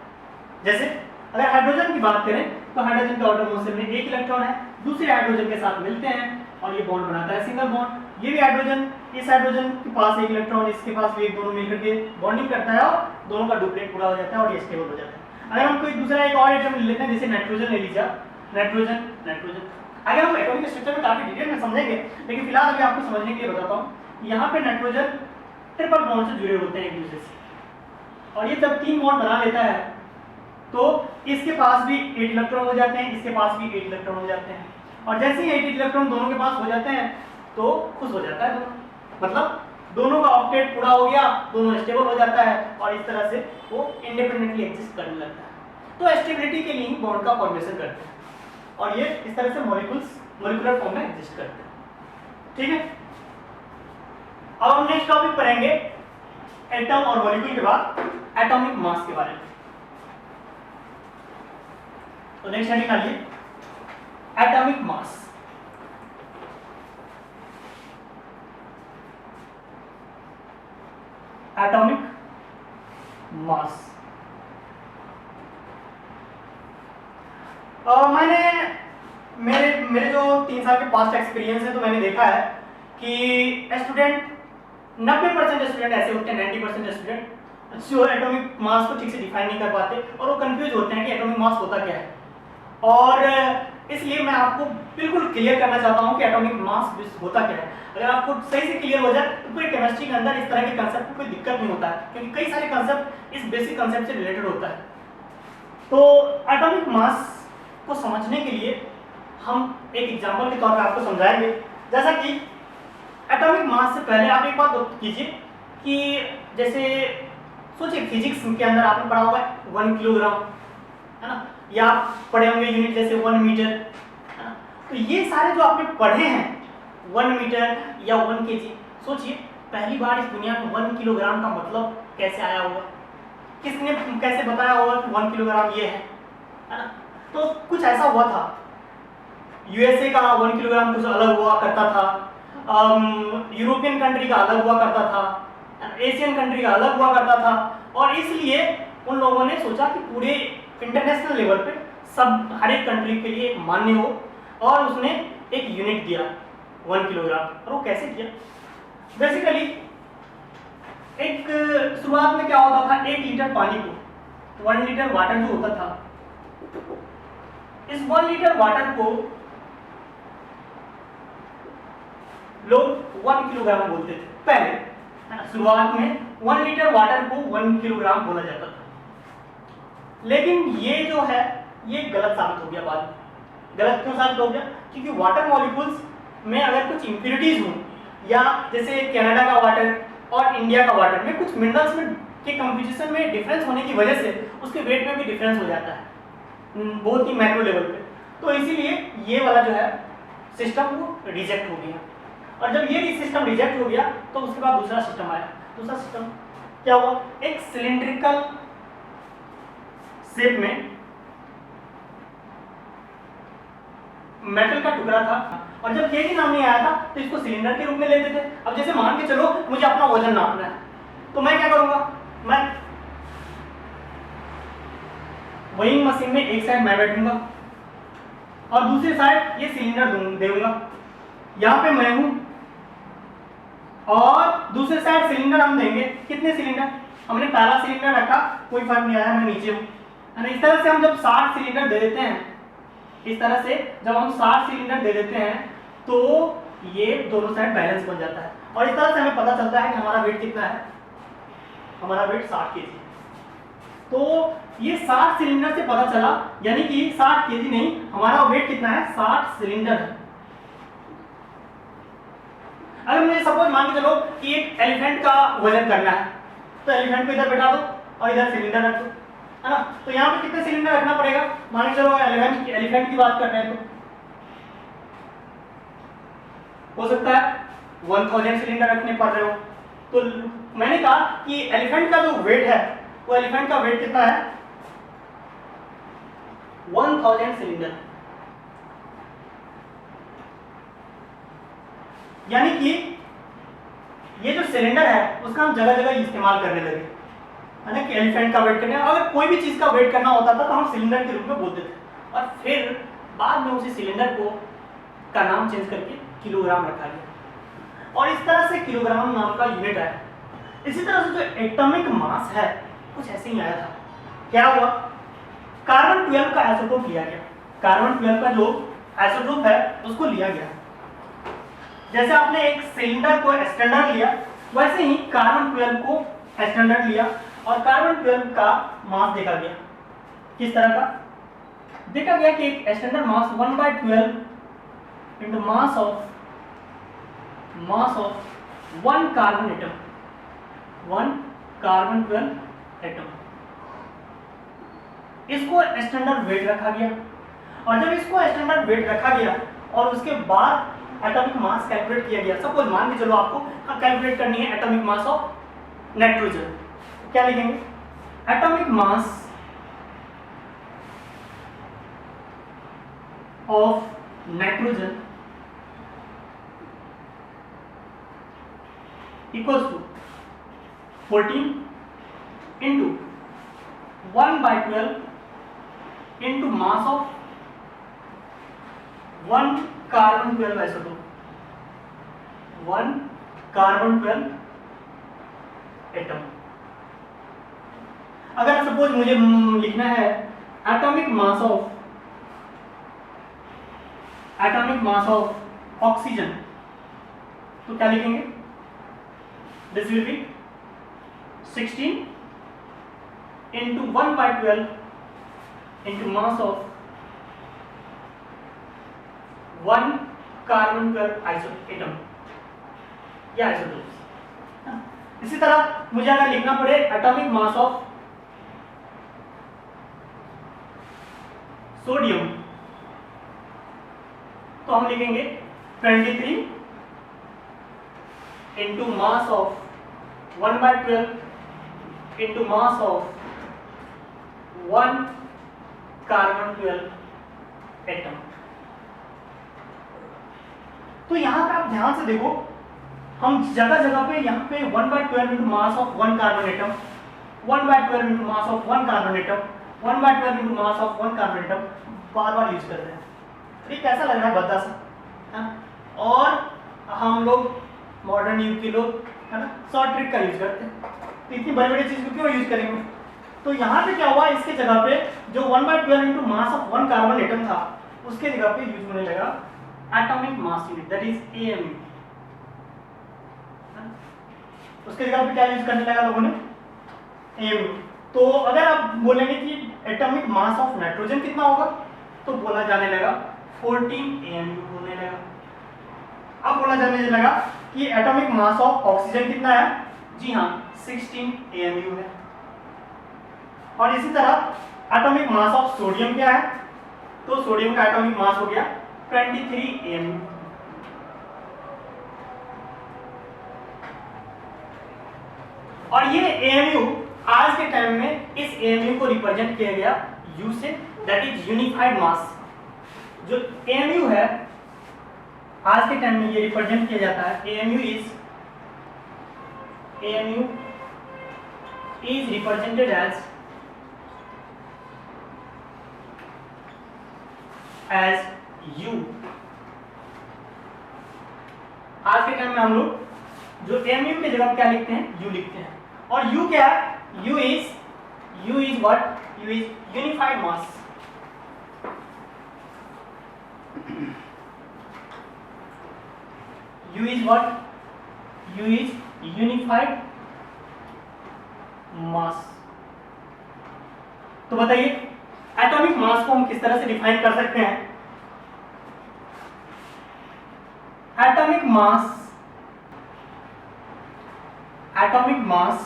जैसे अगर हाइड्रोजन की बात करें तो हाइड्रोजन के आउटर मोस्ट शेल में एक इलेक्ट्रॉन है, दूसरे हाइड्रोजन के साथ मिलते हैं और ये बॉन्ड बनाता है सिंगल बॉन्ड। ये भी हाइड्रोजन, इस हाइड्रोजन के पास एक इलेक्ट्रॉन, इसके पास भी एक, दोनों मिलकर के बॉन्डिंग करता है और दोनों का डुप्लेट पूरा हो जाता है और ये स्टेबल हो जाता है। अगर हम कोई दूसरा एक और एटम ले लेते हैं, जैसे नाइट्रोजन ले लीजिए, नाइट्रोजन नाइट्रोजन आगे हम एटॉमिक स्ट्रक्चर में काफी डिटेल में समझेंगे, लेकिन फिलहाल अभी आपको समझने के लिए बताता हूँ। यहाँ पे नाइट्रोजन ट्रिपल बॉन्ड से जुड़े होते हैं एक दूसरे से, और ये जब 3 बॉन्ड बना लेता है तो इसके पास भी 8 इलेक्ट्रॉन हो जाते हैं, इसके पास भी 8 इलेक्ट्रॉन हो जाते हैं, और जैसे ही 8 इलेक्ट्रॉन दोनों के पास हो जाते हैं तो खुश हो जाता है दोनों, मतलब दोनों का ऑक्टेट पूरा हो गया, दोनों स्टेबल हो जाता है और इस तरह से वो इंडिपेंडेंटली एग्जिस्ट करने लगता है। तो स्टेबिलिटी के लिए ही बॉन्ड का फॉर्मेशन करते हैं और ये इस तरह से मॉलिक्यूलर फॉर्म में एग्जिस्ट करते हैं। ठीक है, अब हम नेक्स्ट टॉपिक पढ़ेंगे एटम और मॉलिक्यूल के बाद एटॉमिक मास के बारे में। तो नेक्स्ट हेडिंग डालिए एटॉमिक मास। एटॉमिक मास मैंने मेरे जो 3 साल के पास्ट एक्सपीरियंस है तो मैंने देखा है कि स्टूडेंट 90% स्टूडेंट ऐसे होते हैं, 90% स्टूडेंट जो एटॉमिक मास को ठीक से डिफाइन नहीं कर पाते और वो कंफ्यूज होते हैं कि एटॉमिक मास होता क्या है। और इसलिए मैं आपको बिल्कुल क्लियर करना चाहता हूं कि एटॉमिक मास होता क्या है। अगर आपको सही से क्लियर हो जाए तो पूरी केमिस्ट्री के अंदर इस तरह के कंसेप्ट में कोई दिक्कत नहीं होता है, क्योंकि कई सारे कंसेप्ट इस बेसिक कंसेप्ट से रिलेटेड होता है। तो एटॉमिक मास को समझने के लिए हम एक एग्जांपल के तौर पर आपको समझाएंगे। जैसा कि एटॉमिक मास से पहले आप एक बात कीजिए कि जैसे सोचिए फिजिक्स के अंदर आपने पढ़ा होगा 1 किलोग्राम है ना, या आप पढ़े होंगे यूनिट जैसे 1 मीटर है ना। तो ये सारे जो आपने पढ़े हैं 1 मीटर या 1 केजी, सोचिए पहली बार इस दुनिया में 1 किलोग्राम का मतलब कैसे आया होगा, किसने कैसे बताया होगा कि 1 किलोग्राम ये है ना। तो कुछ ऐसा हुआ था, यूएसए का 1 किलोग्राम कुछ अलग हुआ करता था, यूरोपियन कंट्री का अलग हुआ करता था, एशियन कंट्री का अलग हुआ करता था, और इसलिए उन लोगों ने सोचा कि पूरे इंटरनेशनल लेवल पे सब हर एक कंट्री के लिए मान्य हो, और उसने एक यूनिट दिया 1 किलोग्राम। और वो कैसे किया? बेसिकली एक शुरुआत में क्या होता था, 1 लीटर पानी को 1 लीटर वाटर जो होता था, इस 1 लीटर वाटर को लोग 1 किलोग्राम बोलते थे पहले, है ना। शुरुआत में 1 लीटर वाटर को 1 किलोग्राम बोला जाता था, लेकिन ये जो है ये गलत साबित हो गया बाद में। गलत क्यों साबित हो गया? क्योंकि वाटर मॉलिक्यूल्स में अगर कुछ इंप्योरिटीज हो, या जैसे कनाडा का वाटर और इंडिया का वाटर में कुछ मिनरल्स में के कंपोजिशन में डिफरेंस होने की वजह से उसके वेट में भी डिफरेंस हो जाता है, बहुत ही मैक्रो लेवल पे। तो इसीलिए ये वाला जो है सिस्टम वो रिजेक्ट हो गया, और जब ये सिस्टम रिजेक्ट हो गया तो उसके बाद दूसरा सिस्टम आया। दूसरा सिस्टम क्या हुआ? एक सिलिंड्रिकल शेप में मेटल का टुकड़ा था, और जब केजी नाम नहीं आया था तो इसको सिलेंडर के रूप में लेते थे। अब जैसे मान के चलो मुझे अपना वजन नापना है, तो मैं क्या करूंगा, मैं वेइंग मशीन में एक साइड मैं बैठूंगा और दूसरी साइड ये सिलेंडर दूंगा, यहाँ पे मैं हूं और दूसरे साइड सिलेंडर हम देंगे। कितने सिलेंडर? हमने पहला सिलेंडर रखा, कोई फर्क नहीं आया, मैं नीचे हूँ, है ना। इस तरह से हम जब 60 सिलेंडर दे देते हैं, इस तरह से जब हम 60 सिलेंडर दे देते हैं तो ये दोनों साइड बैलेंस बन जाता है, और इस तरह से हमें पता चलता है कि हमारा वेट कितना है। हमारा वेट 60 केजी। तो ये 60 सिलेंडर से पता चला, यानी कि 60 केजी नहीं, हमारा वेट कितना है, 60 सिलेंडर है। अगर मुझे सपोज मान के चलो कि एक एलिफेंट का वजन करना है, तो एलिफेंट को इधर बैठा दो और इधर सिलेंडर रख दो, है ना। तो यहाँ पे कितने सिलेंडर रखना पड़ेगा, मान के चलो एलिफेंट की बात कर रहे हैं, तो हो सकता है 1000 सिलेंडर रखने पड़ रहे हो। तो मैंने कहा कि एलिफेंट का जो वेट है, वो एलिफेंट का वेट कितना है, 1000 सिलेंडर। यानी कि ये जो सिलेंडर है उसका हम जगह जगह इस्तेमाल करने लगे, है ना, कि एलिफेंट का वेट करने, अगर कोई भी चीज का वेट करना होता था तो हम सिलेंडर के रूप में बोलते थे, और फिर बाद में उसी सिलेंडर को का नाम चेंज करके किलोग्राम रखा गया, और इस तरह से किलोग्राम नाम का यूनिट आया। इसी तरह से जो एटॉमिक मास है कुछ ऐसे ही आया था। क्या हुआ, कार्बन 12 का आइसोटोप लिया गया, कार्बन 12 का जो आइसोटोप है उसको लिया गया। जैसे आपने एक सिलेंडर को स्टैंडर्ड लिया, वैसे ही कार्बन 12 को स्टैंडर्ड लिया, और कार्बन 12 का मास देखा गया। किस तरह का देखा गया कि एक standard mass 1/12 into mass of 1 carbon atom, 1 carbon 12 atom, इसको स्टैंडर्ड वेट रखा गया। और जब इसको स्टैंडर्ड वेट रखा गया और उसके बाद एटॉमिक मास कैलकुलेट किया गया, सपोज मान के चलो आपको कैलकुलेट करनी है एटॉमिक मास ऑफ नाइट्रोजन, क्या लिखेंगे, atomic mass of nitrogen equals to 14 into 1/12 into mass of 1 carbon 12 isotope, 1 carbon 12 atom. अगर सपोज मुझे लिखना है एटॉमिक मास ऑफ ऑक्सीजन, तो क्या लिखेंगे, this will be 16 into 1/12 into mass of 1 carbon 12 isotope या आइसोटोप्स। इसी तरह मुझे अगर लिखना पड़े एटॉमिक मास ऑफ सोडियम, तो हम लिखेंगे 23 into mass of 1/12 into mass of 1 carbon 12 atom. तो यहाँ पे आप ध्यान से देखो, हम जगह जगह पे यहाँ पे 1/12 into mass of 1 carbon atom, 1/12 into mass of 1 carbon atom, 1/12 into mass of 1 carbon atom bar bar use कर रहे हैं। ये कैसा लग रहा है भद्दा सा, और हम लोग मॉडर्न युग के लोग, है ना, शॉर्ट ट्रिक का यूज करते हैं, तो इतनी बड़ी बड़ी चीज को क्यों यूज करेंगे। तो यहाँ पे क्या हुआ, इसके जगह पे जो 1/12 into mass of 1 carbon atom था उसके जगह पे यूज होने लगा atomic mass unit, that is AMU। उसके जगह पे क्या यूज करने लगा लोगों ने, AMU। तो अगर आप बोलेंगे कि एटॉमिक मास ऑफ नाइट्रोजन कितना होगा, तो बोला जाने लगा 14 AMU होने लगा। अब बोला जाने लगा कि एटॉमिक मास ऑफ ऑक्सीजन कितना है, जी हाँ 16 AMU है। और इसी तरह एटॉमिक मास ऑफ सोडियम क्या है, तो सोडियम का एटॉमिक मास हो गया 23 AMU। और ये AMU आज के टाइम में इस AMU को रिप्रेजेंट किया गया U से, दैट इज यूनिफाइड मास। जो AMU है आज के टाइम में ये रिप्रेजेंट किया जाता है, AMU is represented as U। आज के टाइम में हम लोग जो AMU की जगह क्या लिखते हैं, U लिखते हैं। और U क्या है, U is what, U is unified mass। U is what, U is unified mass। तो बताइए एटॉमिक मास को हम किस तरह से डिफाइन कर सकते हैं। Atomic mass atomic mass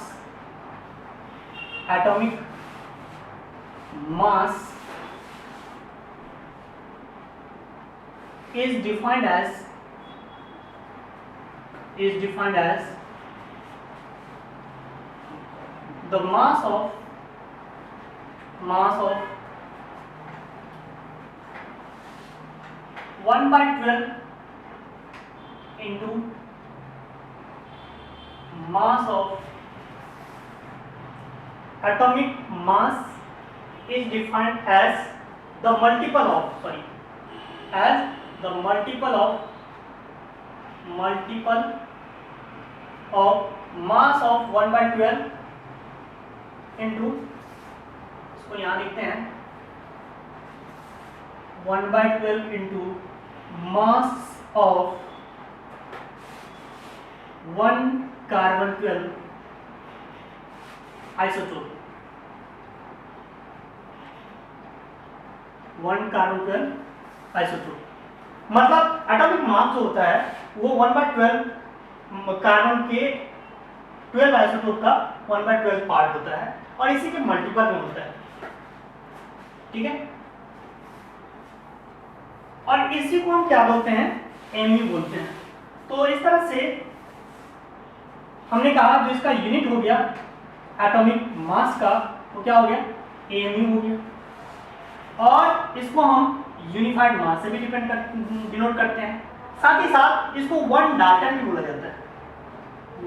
is defined as the mass of 1/12 into mass of atomic mass is defined as the multiple of mass of 1/12 into, इसको यहाँ लिखते हैं 1/12 into mass of 1 carbon 12 isotope, 1 carbon 12 isotope. मतलब atomic mass जो होता है वो 1/12 carbon के 12 आइसोटोप का 1/12 पार्ट होता है और इसी के मल्टीपल में होता है, ठीक है। और इसी को हम क्या बोलते हैं, mu बोलते हैं। तो इस तरह से हमने कहा जो इसका यूनिट हो गया एटॉमिक मास का, वो क्या हो गया, mu हो गया। और इसको हम यूनिफाइड मास से भी डिनोट करते हैं। साथ ही साथ इसको 1 डाल्टन भी बोला जाता है,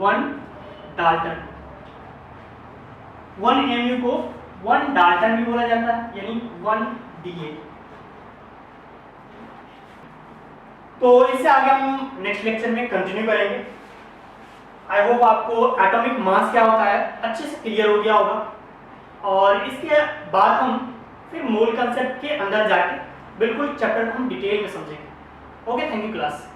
1 डाल्टन। 1 mu को 1 डाल्टन भी बोला जाता है, यानी 1 DA। तो इससे आगे हम नेक्स्ट लेक्चर में कंटिन्यू करेंगे। आई होप आपको एटॉमिक मास क्या होता है अच्छे से क्लियर हो गया होगा, और इसके बाद हम फिर मोल कंसेप्ट के अंदर जाके बिल्कुल चैप्टर को हम डिटेल में समझेंगे। Okay, thank you class.